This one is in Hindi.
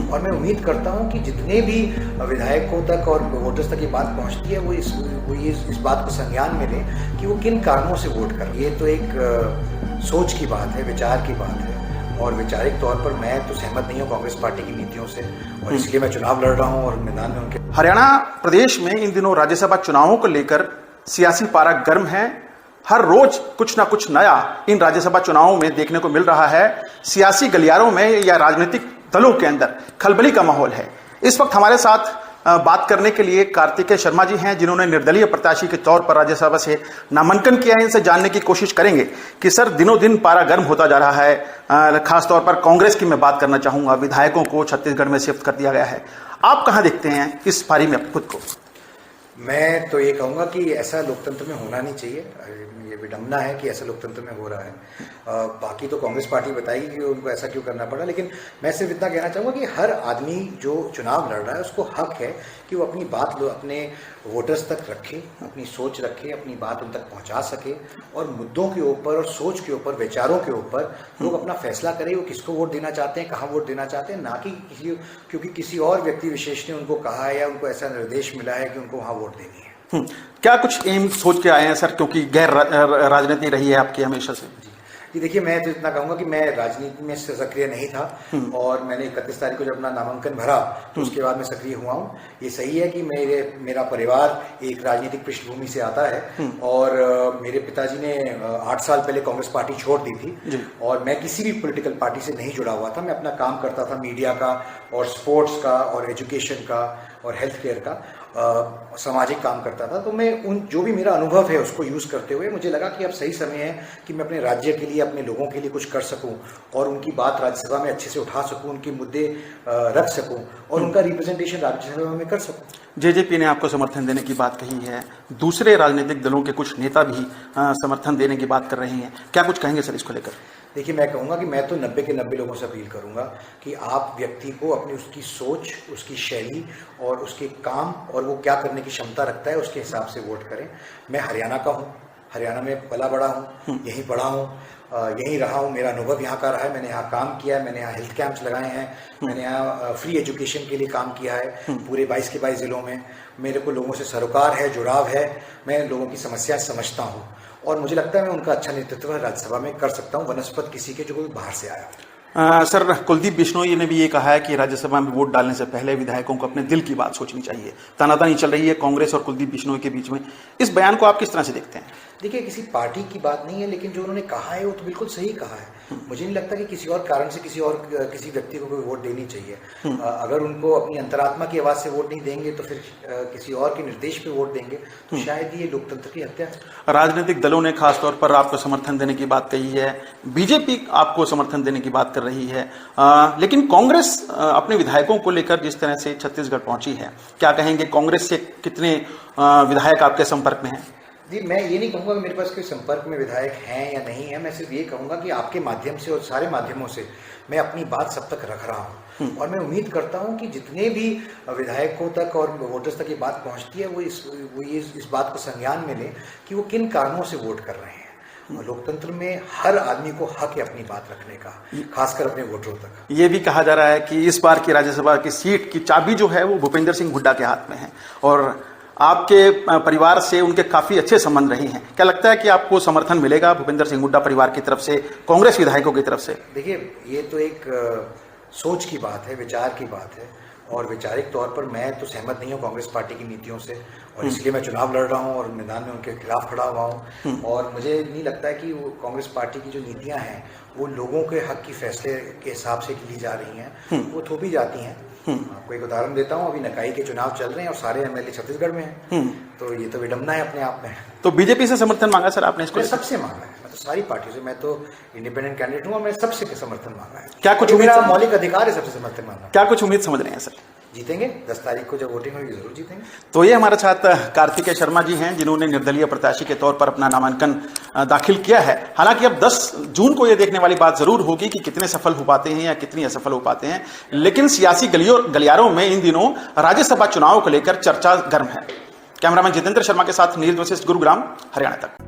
और मैं उम्मीद करता हूं कि जितने भी विधायकों तक और वोटर्स तक ये बात पहुंचती है वो इस बात को संज्ञान में लें कि वो किन कारणों से वोट कर। ये तो एक सोच की बात है, विचार की बात है, और वैचारिक तौर पर मैं तो सहमत नहीं हूँ कांग्रेस पार्टी की नीतियों से, और इसलिए मैं चुनाव लड़ रहा हूँ और मैदान में उनके। हरियाणा प्रदेश में इन दिनों राज्यसभा चुनावों को लेकर सियासी पारा गर्म है। हर रोज कुछ ना कुछ नया इन राज्यसभा चुनावों में देखने को मिल रहा है। सियासी गलियारों में या राजनीतिक दलों के अंदर खलबली का माहौल है। इस वक्त हमारे साथ बात करने के लिए कार्तिकेय शर्मा जी हैं, जिन्होंने निर्दलीय प्रत्याशी के तौर पर राज्यसभा से नामांकन किया है। इनसे जानने की कोशिश करेंगे कि सर, दिनों दिन पारा गर्म होता जा रहा है। खासतौर पर कांग्रेस की मैं बात करना चाहूंगा। विधायकों को छत्तीसगढ़ में शिफ्ट कर दिया गया है। आप कहां देखते हैं इस पारी में खुद को? मैं तो ये कहूँगा कि ऐसा लोकतंत्र में होना नहीं चाहिए। ये विडंबना है कि ऐसा लोकतंत्र में हो रहा है। बाकी तो कांग्रेस पार्टी बताएगी कि उनको ऐसा क्यों करना पड़ा, लेकिन मैं सिर्फ इतना कहना चाहूँगा कि हर आदमी जो चुनाव लड़ रहा है उसको हक है कि वो अपनी बात अपने वोटर्स तक रखे, अपनी सोच रखे, अपनी बात उन तक पहुँचा सके, और मुद्दों के ऊपर और सोच के ऊपर, विचारों के ऊपर लोग अपना फैसला करें वो किसको वोट देना चाहते हैं, कहाँ वोट देना चाहते हैं, ना कि क्योंकि किसी और व्यक्ति विशेष ने उनको कहा है या उनको ऐसा निर्देश मिला है कि उनको वहाँ वोट देनी है। क्या कुछ एम सोच के आए हैं सर, क्योंकि गैर राजनीति रही है आपकी हमेशा से? जी देखिए, मैं तो इतना कहूँगा कि मैं राजनीति में सक्रिय नहीं था, और मैंने 31 तारीख को जब अपना नामांकन भरा तो उसके बाद मैं सक्रिय हुआ हूँ। ये सही है कि मेरा परिवार एक राजनीतिक पृष्ठभूमि से आता है, और मेरे पिताजी ने 8 साल पहले कांग्रेस पार्टी छोड़ दी थी, और मैं किसी भी पॉलिटिकल पार्टी से नहीं जुड़ा हुआ था। मैं अपना काम करता था मीडिया का और स्पोर्ट्स का और एजुकेशन का और हेल्थ केयर का, सामाजिक काम करता था। तो मैं जो भी मेरा अनुभव है उसको यूज़ करते हुए मुझे लगा कि अब सही समय है कि मैं अपने राज्य के लिए, अपने लोगों के लिए कुछ कर सकूं, और उनकी बात राज्यसभा में अच्छे से उठा सकूं, उनके मुद्दे रख सकूं, और उनका रिप्रेजेंटेशन राज्यसभा में कर सकूं। जेजेपी ने आपको समर्थन देने की बात कही है, दूसरे राजनीतिक दलों के कुछ नेता भी समर्थन देने की बात कर रहे हैं। क्या कुछ कहेंगे सर इसको लेकर? देखिए, मैं कहूँगा कि मैं तो 90 के 90 लोगों से अपील करूँगा कि आप व्यक्ति को अपनी उसकी सोच, उसकी शैली और उसके काम और वो क्या करने की क्षमता रखता है उसके हिसाब से वोट करें। मैं हरियाणा का हूँ, हरियाणा में पला बड़ा हूँ, यहीं पढ़ा हूँ, यहीं रहा हूँ, मेरा अनुभव यहाँ का रहा है। मैंने यहाँ काम किया है, मैंने यहाँ हेल्थ कैंप्स लगाए हैं, मैंने यहाँ फ्री एजुकेशन के लिए काम किया है पूरे 22 के 22 जिलों में। मेरे को लोगों से सरोकार है, जुड़ाव है, मैं लोगों की समस्या समझता हूँ, और मुझे लगता है मैं उनका अच्छा नेतृत्व राज्यसभा में कर सकता हूँ बनस्पत किसी के जो कोई बाहर से आया। सर, कुलदीप बिश्नोई ने भी ये कहा है कि राज्यसभा में वोट डालने से पहले विधायकों को अपने दिल की बात सोचनी चाहिए। तानातानी चल रही है कांग्रेस और कुलदीप बिश्नोई के बीच में। इस बयान को आप किस तरह से देखते हैं? देखिए, किसी पार्टी की बात नहीं है, लेकिन जो उन्होंने कहा है वो तो बिल्कुल सही कहा है। मुझे नहीं लगता कि किसी और कारण से किसी व्यक्ति को कोई वोट देनी चाहिए। अगर उनको अपनी अंतरात्मा की आवाज से वोट नहीं देंगे तो फिर किसी और के निर्देश पे वोट देंगे, तो शायद ये लोकतंत्र की हत्या है। राजनीतिक दलों ने खासतौर पर आपको समर्थन देने की बात कही है, बीजेपी आपको समर्थन देने की बात कर रही है, लेकिन कांग्रेस अपने विधायकों को लेकर जिस तरह से छत्तीसगढ़ पहुंची है, क्या कहेंगे? कांग्रेस से कितने विधायक आपके संपर्क में हैं? जी, मैं ये नहीं कहूँगा कि मेरे पास कोई संपर्क में विधायक हैं या नहीं है। मैं सिर्फ ये कहूँगा कि आपके माध्यम से और सारे माध्यमों से मैं अपनी बात सब तक रख रहा हूँ, और मैं उम्मीद करता हूँ कि जितने भी विधायकों तक और वोटर्स तक ये बात पहुँचती है वो इस बात को संज्ञान में लें कि वो किन कारणों से वोट कर रहे हैं। लोकतंत्र में हर आदमी को हक है अपनी बात रखने का, खासकर अपने वोटरों तक। ये भी कहा जा रहा है कि इस बार की राज्यसभा की सीट की चाबी जो है वो भूपेंद्र सिंह हुड्डा के हाथ में है, और आपके परिवार से उनके काफी अच्छे संबंध रहे हैं। क्या लगता है कि आपको समर्थन मिलेगा भूपेंद्र सिंह हुड्डा परिवार की तरफ से, कांग्रेस विधायकों की तरफ से? देखिए, ये तो एक सोच की बात है, विचार की बात है, और वैचारिक तौर पर मैं तो सहमत नहीं हूँ कांग्रेस पार्टी की नीतियों से, और इसलिए मैं चुनाव लड़ रहा हूँ और मैदान में उनके खिलाफ खड़ा हुआ हूँ। और मुझे नहीं लगता है कि वो कांग्रेस पार्टी की जो नीतियाँ हैं वो लोगों के हक की फैसले के हिसाब से ली जा रही हैं, वो थोपी जाती हैं। आपको एक उदाहरण देता हूँ, अभी नकाई के चुनाव चल रहे हैं और सारे एमएलए छत्तीसगढ़ में हैं, तो ये तो विडंबना है अपने आप में। तो बीजेपी से समर्थन मांगा सर आपने इसको? सबसे मांगा है, मैं तो सारी पार्टियों से, मैं तो इंडिपेंडेंट कैंडिडेट हूँ और मैं सबसे समर्थन मांगा है। क्या कुछ मेरा मौलिक अधिकार है सबसे समर्थन मांगना। क्या कुछ उम्मीद समझ रहे हैं सर? जीतेंगे, 10 तारीख को जब वोटिंग होगी जरूर जीतेंगे। तो ये हमारे साथ कार्तिकेय शर्मा जी हैं, जिन्होंने निर्दलीय प्रत्याशी के तौर पर अपना नामांकन दाखिल किया है। हालांकि अब 10 जून को ये देखने वाली बात जरूर होगी कि कितने सफल हो पाते हैं या कितनी असफल हो पाते हैं, लेकिन सियासी गलियारों में इन दिनों राज्यसभा चुनाव को लेकर चर्चा गर्म है। कैमरामैन जितेंद्र शर्मा के साथ नीरज वशिष्ठ, गुरुग्राम, हरियाणा तक।